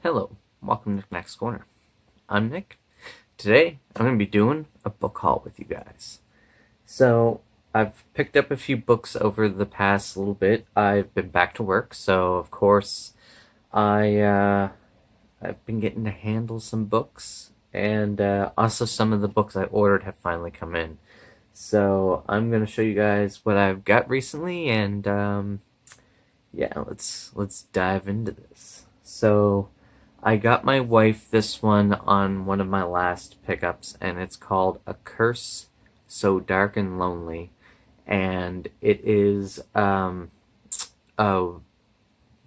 Hello, welcome to Next Corner. I'm Nick. Today, I'm going to be doing a book haul with you guys. So, I've picked up a few books over the past little bit. I've been back to work, so of course, I've been getting to handle some books, and also some of the books I ordered have finally come in. So, I'm going to show you guys what I've got recently, and yeah, let's dive into this. So, I got my wife this one of my last pickups, and it's called A Curse So Dark and Lonely. And it is a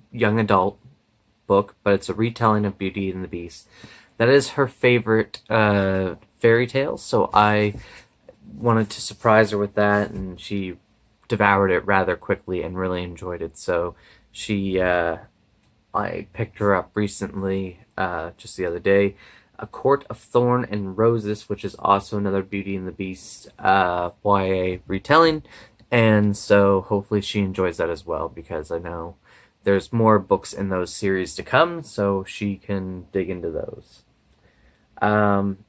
young adult book, but it's a retelling of Beauty and the Beast. That is her favorite fairy tale, so I wanted to surprise her with that, and she devoured it rather quickly and really enjoyed it. So she I picked her up recently, just the other day. A Court of Thorn and Roses, which is also another Beauty and the Beast YA retelling. And so hopefully she enjoys that as well, because I know there's more books in those series to come, so she can dig into those. Um,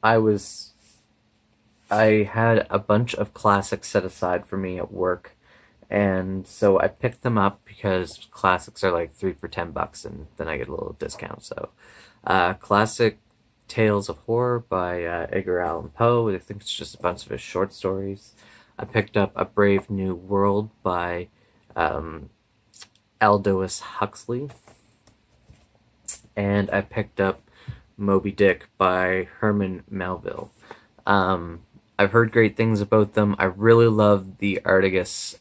I was I had a bunch of classics set aside for me at work, and so I picked them up because classics are like 3 for $10, and then I get a little discount. So, classic Tales of Horror by Edgar Allan Poe. I think it's just a bunch of his short stories. I picked up A Brave New World by um, Aldous Huxley, and I picked up Moby Dick by Herman Melville. Um, I've heard great things about them. I really love the Artegus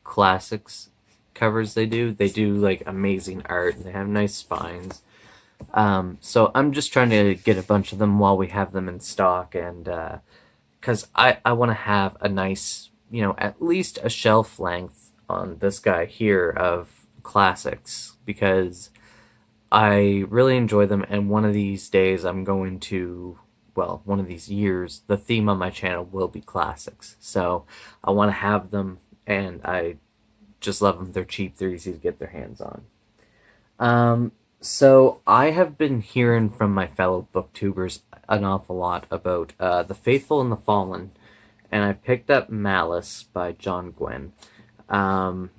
classics covers they do. They do like amazing art, and they have nice spines. So I'm just trying to get a bunch of them while we have them in stock, and because I want to have a nice, at least a shelf length on this guy here of classics, because I really enjoy them, and one of these days I'm going to, well, one of these years, the theme on my channel will be classics. So I want to have them, and I just love them. They're cheap, they're easy to get their hands on. So I have been hearing from my fellow booktubers an awful lot about The Faithful and the Fallen, and I picked up Malice by John Gwynne. Um,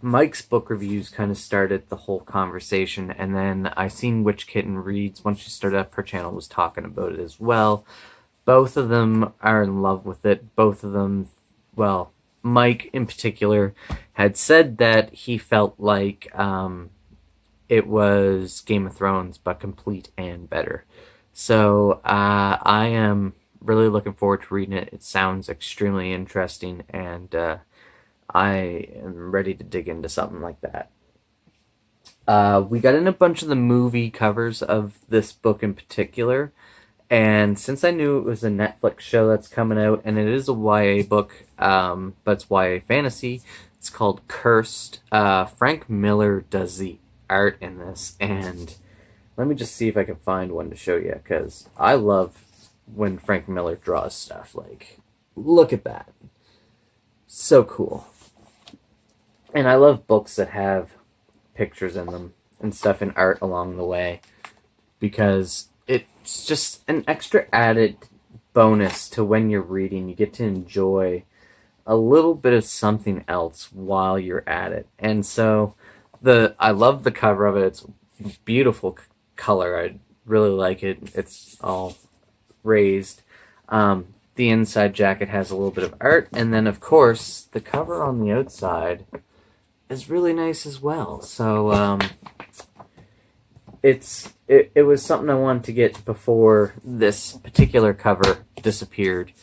Mike's book reviews kind of started the whole conversation, and then I seen Witch Kitten Reads, once she started up her channel, was talking about it as well. Both of them are in love with it. Both of them, well, Mike in particular had said that he felt like it was Game of Thrones, but complete and better. So I am really looking forward to reading it. It sounds extremely interesting, and I am ready to dig into something like that. We got in a bunch of the movie covers of this book in particular, and since I knew it was a Netflix show that's coming out, and it is a YA book, but it's YA fantasy, it's called Cursed. Frank Miller does the art in this, and let me just see if I can find one to show you, because I love when Frank Miller draws stuff. Like, look at that. So cool. And I love books that have pictures in them and stuff in art along the way, because it's just an extra added bonus to when you're reading. You get to enjoy a little bit of something else while you're at it. And so I love the cover of it. It's beautiful color. I really like it. It's all raised. The inside jacket has a little bit of art, and then of course the cover on the outside is really nice as well. So it was something I wanted to get before this particular cover disappeared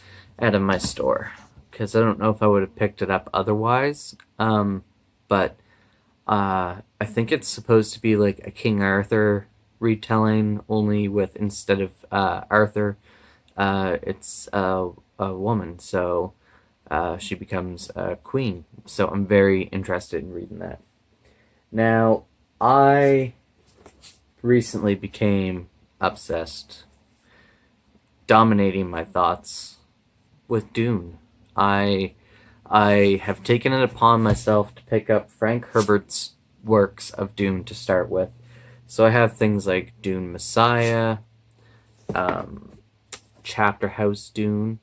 out of my store, because I don't know if I would have picked it up otherwise. But I think it's supposed to be like a King Arthur retelling, only with, instead of Arthur, it's a woman. So she becomes a queen. So I'm very interested in reading that. Now, I recently became obsessed, dominating my thoughts with Dune. I have taken it upon myself to pick up Frank Herbert's works of Dune to start with. So I have things like Dune Messiah, um, Chapter House Dune,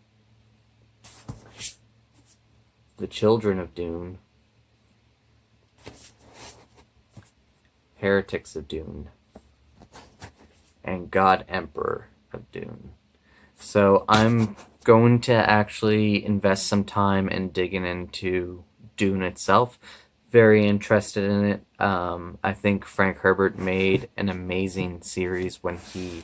The Children of Dune, Heretics of Dune, and God Emperor of Dune. So I'm going to actually invest some time in digging into Dune itself. Very interested in it. I think Frank Herbert made an amazing series when he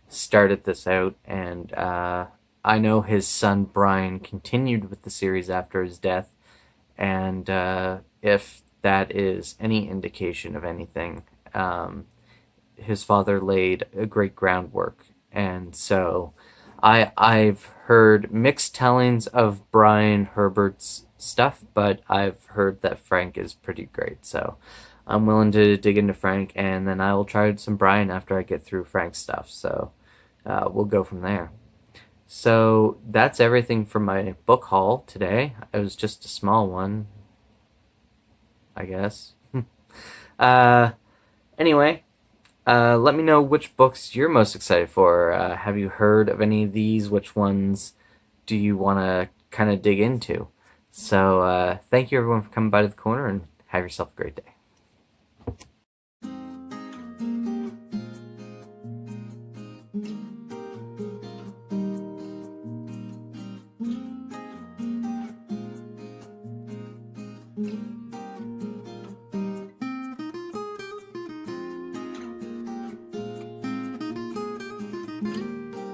started this out, and I know his son Brian continued with the series after his death, and if that is any indication of anything, his father laid a great groundwork, and so I've heard mixed tellings of Brian Herbert's stuff, but I've heard that Frank is pretty great, so I'm willing to dig into Frank, and then I will try some Brian after I get through Frank's stuff, so we'll go from there. So that's everything for my book haul today. It was just a small one, I guess. uh, anyway, let me know which books you're most excited for. Have you heard of any of these? Which ones do you want to kind of dig into? So thank you everyone for coming by to the corner, and have yourself a great day.